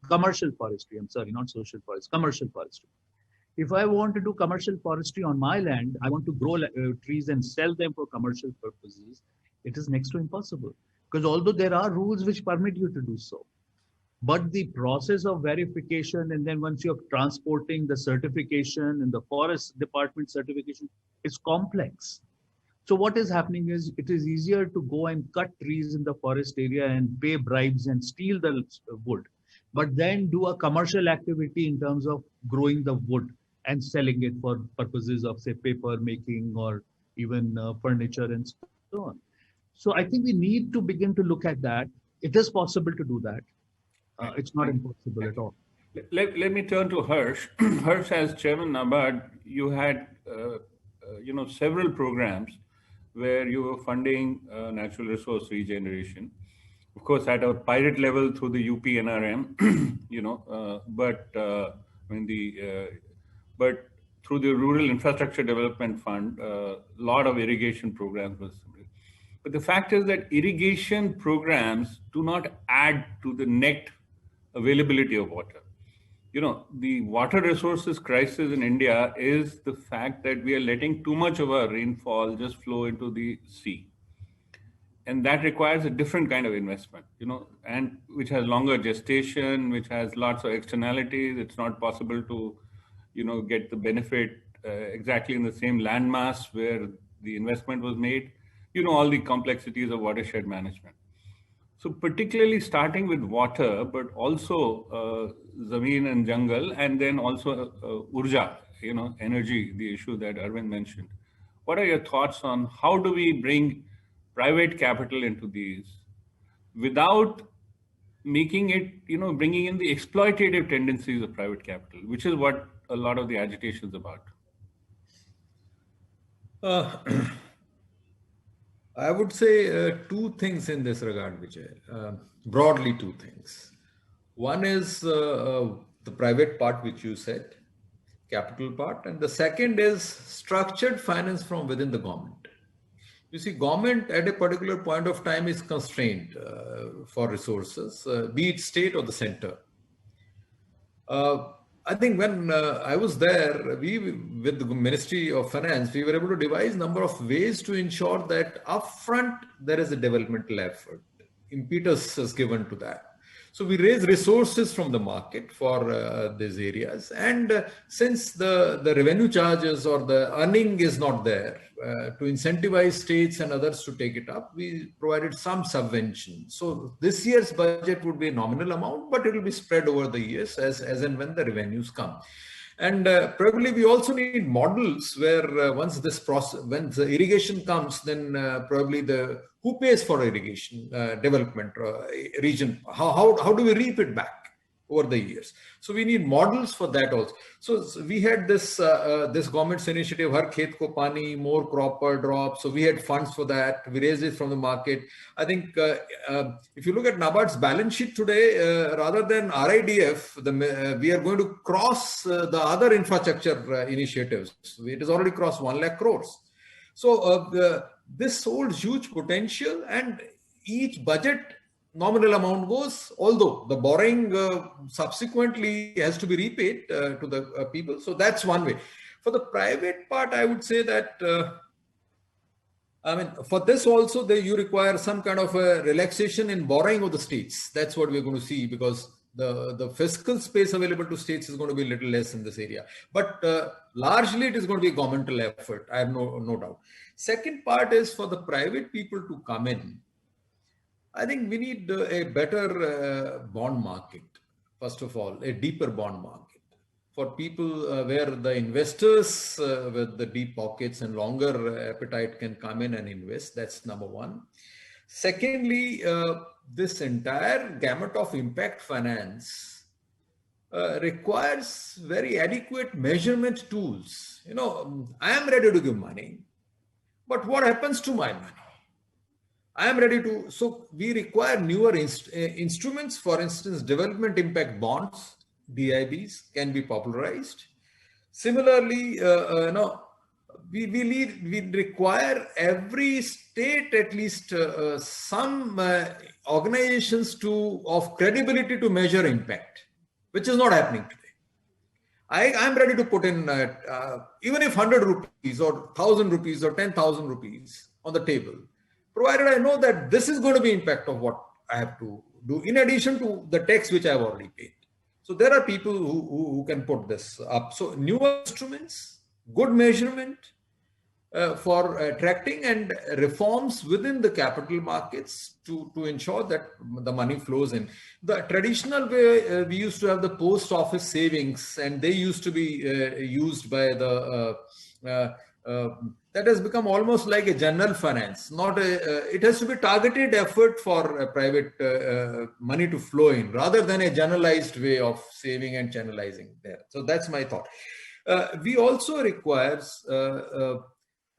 commercial forestry, I'm sorry, not social forestry, commercial forestry. If I want to do commercial forestry on my land, I want to grow trees and sell them for commercial purposes, it is next to impossible. Because although there are rules which permit you to do so, but the process of verification, and then once you're transporting the certification and the forest department certification, is complex. So what is happening is it is easier to go and cut trees in the forest area and pay bribes and steal the wood, but then do a commercial activity in terms of growing the wood and selling it for purposes of, say, paper making or even furniture and so on. So I think we need to begin to look at that. It is possible to do that. It's not impossible at all. Let me turn to Harsh. Harsh, as chairman NABARD, you had several programs where you were funding natural resource regeneration. Of course, at a pilot level through the UPNRM, but through the Rural Infrastructure Development Fund, a lot of irrigation programs were submitted. But the fact is that irrigation programs do not add to the net availability of water. The water resources crisis in India is the fact that we are letting too much of our rainfall just flow into the sea. And that requires a different kind of investment, and which has longer gestation, which has lots of externalities. It's not possible to, get the benefit exactly in the same landmass where the investment was made. All the complexities of watershed management. So particularly starting with water, but also Zameen and Jungle, and then also Urja, energy, the issue that Arvind mentioned. What are your thoughts on how do we bring private capital into these without making it, bringing in the exploitative tendencies of private capital, which is what a lot of the agitation is about? I would say two things in this regard, Vijay. Broadly, two things. One is the private part, which you said, capital part. And the second is structured finance from within the government. You see, government at a particular point of time is constrained for resources, be it state or the center. I think when I was there, with the Ministry of Finance, we were able to devise a number of ways to ensure that upfront there is a developmental effort. Impetus is given to that. So we raise resources from the market for these areas. And since the revenue charges or the earning is not there to incentivize states and others to take it up, we provided some subvention. So this year's budget would be a nominal amount, but it will be spread over the years as and when the revenues come. And probably we also need models where once this process, when the irrigation comes, then probably who pays for irrigation development region? How do we reap it back over the years? So we need models for that also. So we had this government's initiative, Har Khet Ko Pani, more crop per drop. So we had funds for that. We raised it from the market. I think if you look at NABARD's balance sheet today, rather than RIDF, we are going to cross the other infrastructure initiatives. It has already crossed 1 lakh crores. So this holds huge potential, and each budget nominal amount goes, although the borrowing subsequently has to be repaid to the people. So that's one way. For the private part, I would say that, for this also, you require some kind of a relaxation in borrowing of the states. That's what we're going to see, because the fiscal space available to states is going to be a little less in this area. But largely it is going to be a governmental effort. I have no doubt. Second part is for the private people to come in. I think we need a better bond market, first of all, a deeper bond market for people where the investors with the deep pockets and longer appetite can come in and invest. That's number one. Secondly, this entire gamut of impact finance requires very adequate measurement tools. I am ready to give money, but what happens to my money? I am ready to, so we require newer instruments. For instance, development impact bonds, DIBs, can be popularized. Similarly, we require every state at least some organizations of credibility to measure impact, which is not happening today. I'm ready to put in even if 100 rupees or 1,000 rupees or 10,000 rupees on the table, provided I know that this is going to be impact of what I have to do in addition to the tax which I have already paid. So there are people who can put this up. So newer instruments, good measurement for attracting, and reforms within the capital markets to ensure that the money flows in. The traditional way, we used to have the post office savings, and they used to be used by the that has become almost like a general finance. Not a, it has to be targeted effort for private money to flow in, rather than a generalized way of saving and channelizing there. So that's my thought. We also requires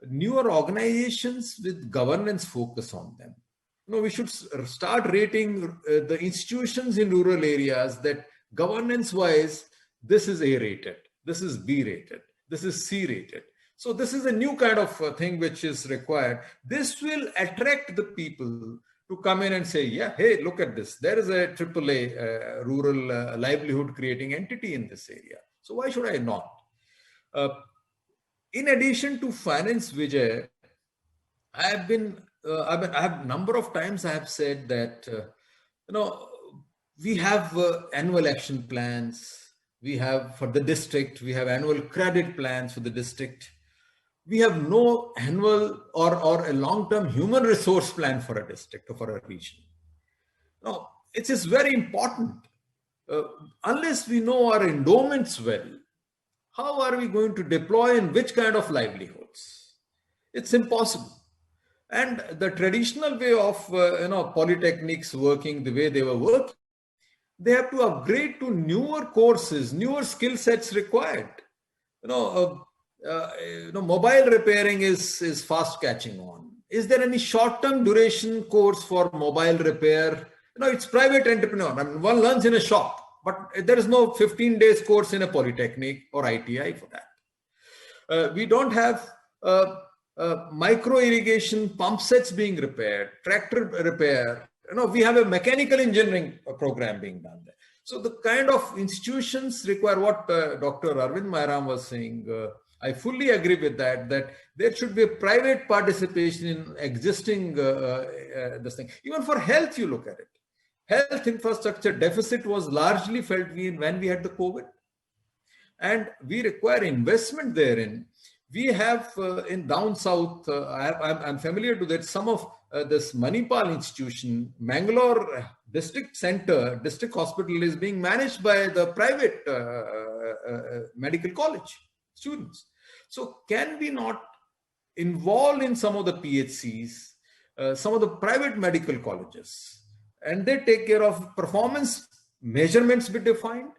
newer organizations with governance focus on them. We should start rating the institutions in rural areas that governance wise, this is A rated, this is B rated, this is C rated. So this is a new kind of thing which is required. This will attract the people to come in and say, yeah, hey, look at this. There is a AAA rural livelihood creating entity in this area. So why should I not? In addition to finance, Vijay, I have number of times I have said that, we have annual action plans. We have for the district, we have annual credit plans for the district. We have no annual or a long-term human resource plan for a district or for a region. Now, it is very important. Unless we know our endowments well, how are we going to deploy in which kind of livelihoods? It's impossible. And the traditional way of polytechnics working the way they were working, they have to upgrade to newer courses, newer skill sets required. Mobile repairing is fast catching on. Is there any short-term duration course for mobile repair? It's private entrepreneur. I mean, one learns in a shop, but there is no 15 days course in a polytechnic or ITI for that. We don't have micro irrigation pump sets being repaired, tractor repair. We have a mechanical engineering program being done there. So the kind of institutions require what Dr. Arvind Mairam was saying. I fully agree with that there should be a private participation in existing this thing. Even for health, you look at it. Health infrastructure deficit was largely felt when we had the COVID. And we require investment therein. We have in down south, I'm familiar to that, some of this Manipal institution, Mangalore district center, district hospital is being managed by the private medical college students. So can we not involve in some of the PHCs, some of the private medical colleges, and they take care of performance measurements be defined.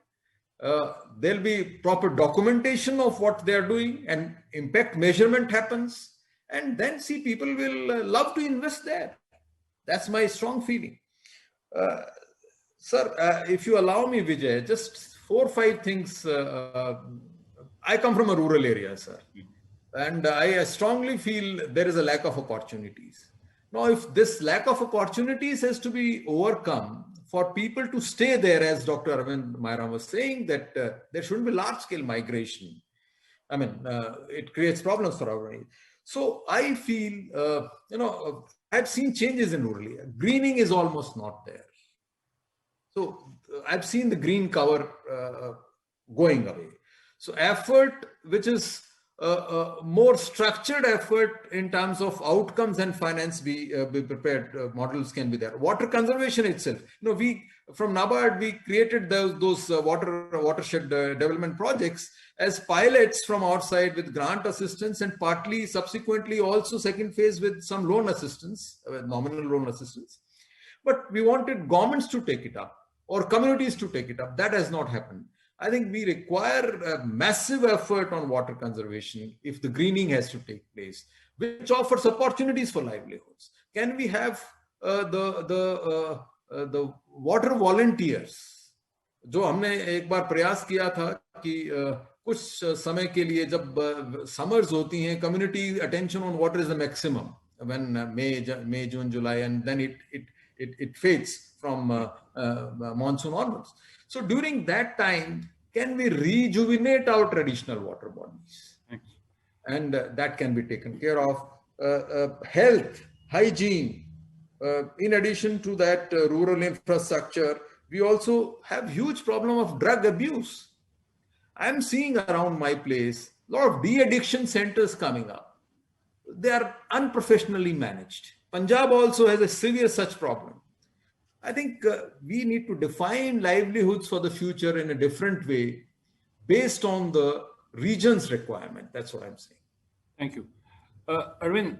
There'll be proper documentation of what they're doing and impact measurement happens. And then see, people will love to invest there. That's my strong feeling. Sir, if you allow me, Vijay, just 4 or 5 things. I come from a rural area, sir. And I strongly feel there is a lack of opportunities. Now, if this lack of opportunities has to be overcome for people to stay there, as Dr. Arvind Mairam was saying, that there shouldn't be large-scale migration. I mean, it creates problems for our area. So I feel, I've seen changes in rural area. Greening is almost not there. So I've seen the green cover going away. So effort, which is more structured effort in terms of outcomes and finance be prepared, models can be there. Water conservation itself. We from NABARD, we created those watershed development projects as pilots from our side with grant assistance, and partly subsequently also second phase with some loan assistance, nominal loan assistance. But we wanted governments to take it up or communities to take it up. That has not happened. I think we require a massive effort on water conservation if the greening has to take place, which offers opportunities for livelihoods. Can we have the water volunteers? जो हमने एक बार प्रयास किया था कि कुछ समय के लिए जब summers होती हैं, community attention on water is the maximum when May, June, July, and then it fades from monsoon onwards. So during that time, can we rejuvenate our traditional water bodies? Thanks. And that can be taken care of. Health, hygiene. In addition to that rural infrastructure, we also have huge problem of drug abuse. I'm seeing around my place a lot of de-addiction centers coming up. They are unprofessionally managed. Punjab also has a severe such problem. I think we need to define livelihoods for the future in a different way based on the region's requirement. That's what I'm saying. Thank you. Arvind,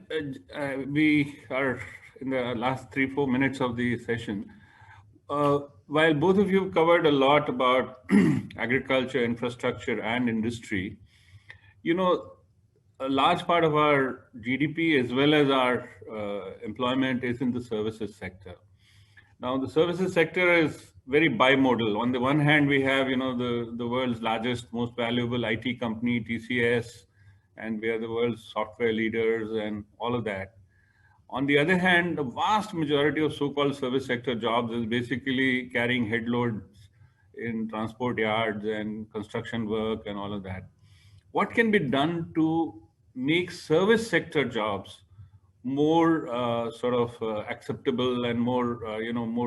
we are in the last 3-4 minutes of the session. While both of you have covered a lot about agriculture, infrastructure, and industry, you know, a large part of our GDP as well as our employment is in the services sector. Now, the services sector is very bimodal. On the one hand, we have, the world's largest, most valuable IT company, TCS, and we are the world's software leaders and all of that. On the other hand, the vast majority of so-called service sector jobs is basically carrying headloads in transport yards and construction work and all of that. What can be done to make service sector jobs more acceptable and more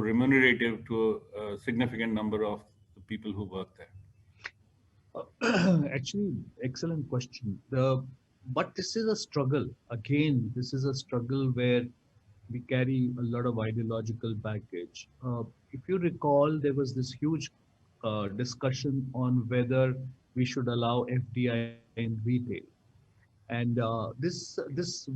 remunerative to a significant number of the people who work there? Actually, excellent question. But this is a struggle. Again, this is a struggle where we carry a lot of ideological baggage. If you recall, there was this huge discussion on whether we should allow FDI in retail. And this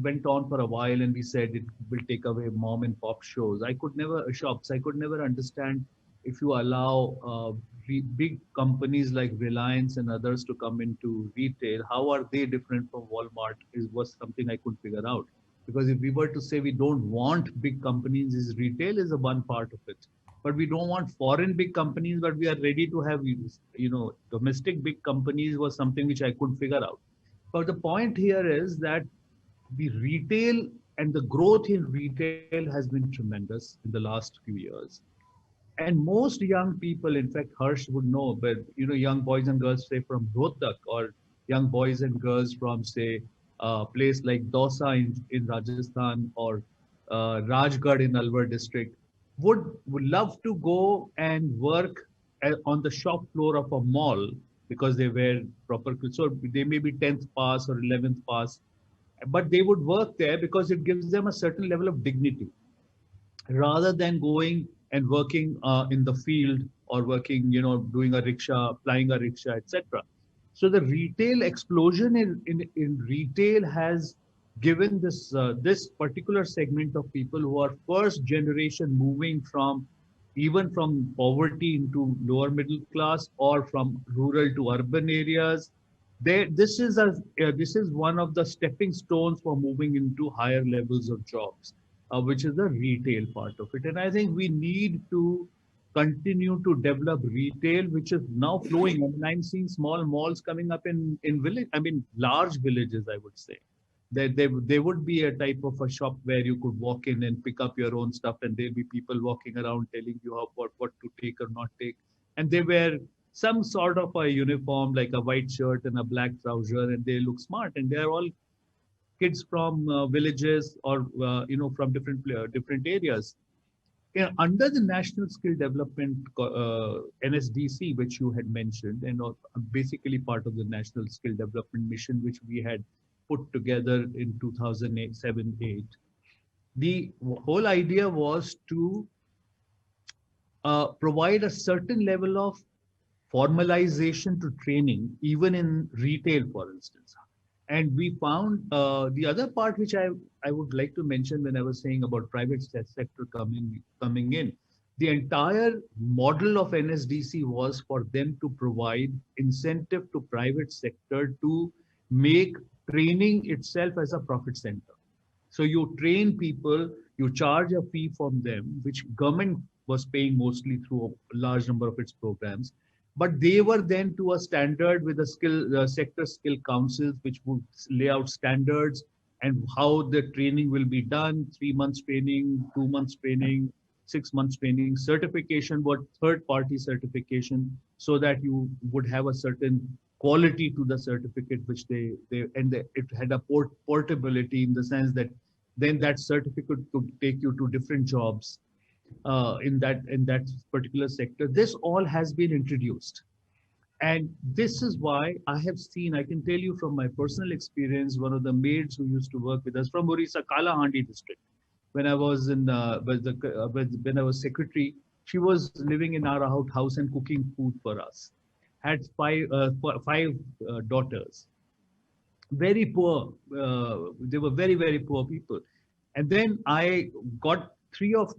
went on for a while, and we said it will take away mom and pop shops. I could never understand if you allow big companies like Reliance and others to come into retail. How are they different from Walmart? Was something I couldn't figure out. Because if we were to say we don't want big companies, is retail is a one part of it. But we don't want foreign big companies, but we are ready to have domestic big companies was something which I couldn't figure out. But the point here is that the retail and the growth in retail has been tremendous in the last few years. And most young people, in fact, Harsh would know, but young boys and girls, say from Rohtak, or young boys and girls from, say, a place like Dausa in Rajasthan, or Rajgarh in Alwar district, would love to go and work on the shop floor of a mall, because they wear proper clothes. So they may be 10th pass or 11th pass, but they would work there because it gives them a certain level of dignity, rather than going and working in the field, or working, doing a rickshaw, plying a rickshaw, etc. So the retail explosion in retail has given this particular segment of people who are first generation moving even from poverty into lower middle class, or from rural to urban areas. This is one of the stepping stones for moving into higher levels of jobs, which is the retail part of it. And I think we need to continue to develop retail, which is now flowing. I mean, I'm seeing small malls coming up in village. I mean, large villages, I would say. There would be a type of a shop where you could walk in and pick up your own stuff, and there'll be people walking around telling you what to take or not take. And they wear some sort of a uniform, like a white shirt and a black trouser, and they look smart. And they're all kids from villages, or from different areas. Under the National Skill Development NSDC, which you had mentioned, and basically part of the National Skill Development Mission, which we had put together in 2007-8. The whole idea was to provide a certain level of formalization to training, even in retail, for instance. And we found the other part, which I would like to mention when I was saying about private sector coming in. The entire model of NSDC was for them to provide incentive to private sector to make training itself as a profit center. So you train people, you charge a fee from them, which government was paying mostly through a large number of its programs. But they were then to a standard with the sector skill councils, which would lay out standards and how the training will be done: 3 months training, 2 months training, 6 months training, certification, what third-party certification, so that you would have a certain quality to the certificate, which it had a portability, in the sense that then that certificate could take you to different jobs in that particular sector. This all has been introduced. And this is why I can tell you from my personal experience, one of the maids who used to work with us from Orissa, Kalahandi district, when I was when I was secretary, she was living in our house and cooking food for us. Had five daughters. very poor. They were very, very poor people. And then I got three of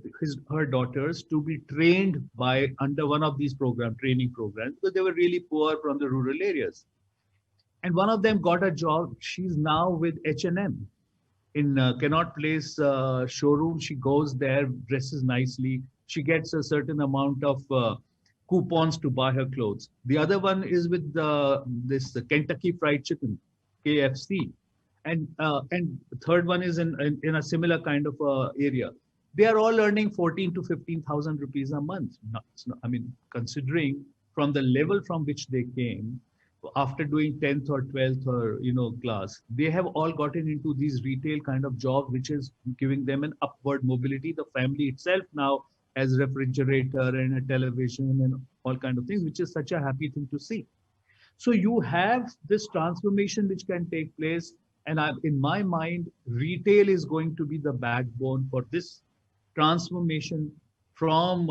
her daughters to be trained by under one of these training programs, because they were really poor from the rural areas. And one of them got a job. She's now with H&M in Connaught Place showroom. She goes there, dresses nicely. She gets a certain amount of coupons to buy her clothes. The other one is with this Kentucky Fried Chicken, KFC, and the third one is in a similar kind of area. They are all earning 14 to 15,000 rupees a month. I mean, considering from the level from which they came, after doing 10th or 12th or class, they have all gotten into these retail kind of jobs, which is giving them an upward mobility. The family itself now has refrigerator and a television and all kind of things, which is such a happy thing to see. So you have this transformation which can take place, and in my mind, retail is going to be the backbone for this transformation from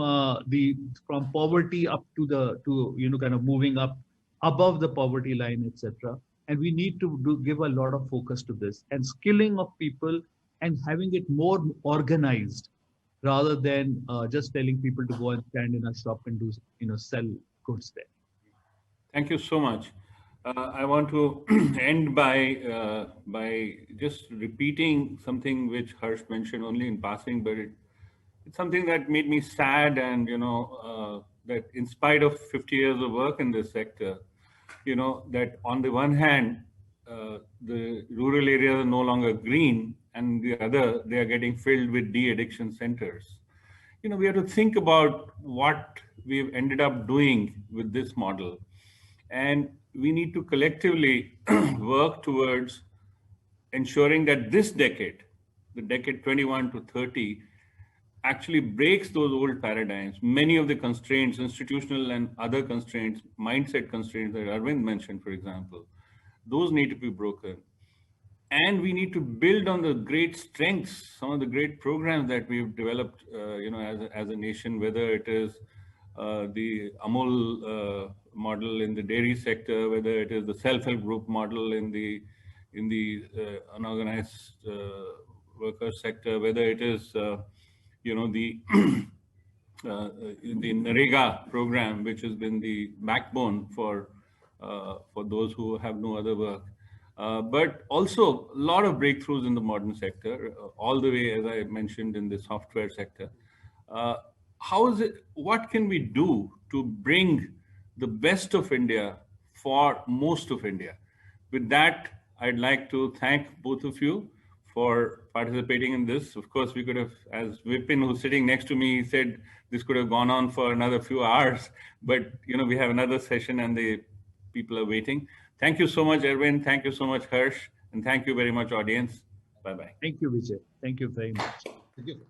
from poverty up to kind of moving up above the poverty line, etc. And we need to give a lot of focus to this and skilling of people and having it more organized rather than just telling people to go and stand in a shop and do sell goods there. Thank you so much. I want to end by just repeating something which Harsh mentioned only in passing, but it's something that made me sad, and that in spite of 50 years of work in this sector, that on the one hand, the rural areas are no longer green, and the other, they are getting filled with de-addiction centers. We have to think about what we've ended up doing with this model. And we need to collectively work towards ensuring that this decade, the decade 21 to 30, actually breaks those old paradigms. Many of the constraints, institutional and other constraints, mindset constraints that Arvind mentioned, for example, those need to be broken. And we need to build on the great strengths, some of the great programs that we've developed, as a nation, whether it is the Amul model in the dairy sector, whether it is the self-help group model in the unorganized worker sector, whether it is the NREGA program, which has been the backbone for those who have no other work. But also a lot of breakthroughs in the modern sector, all the way, as I mentioned, in the software sector. What can we do to bring the best of India for most of India? With that, I'd like to thank both of you for participating in this. Of course, we could have, as Vipin, who's sitting next to me, said this could have gone on for another few hours, but we have another session and the people are waiting. Thank you so much, Erwin. Thank you so much, Harsh. And thank you very much, audience. Bye-bye. Thank you, Vijay. Thank you very much. Thank you.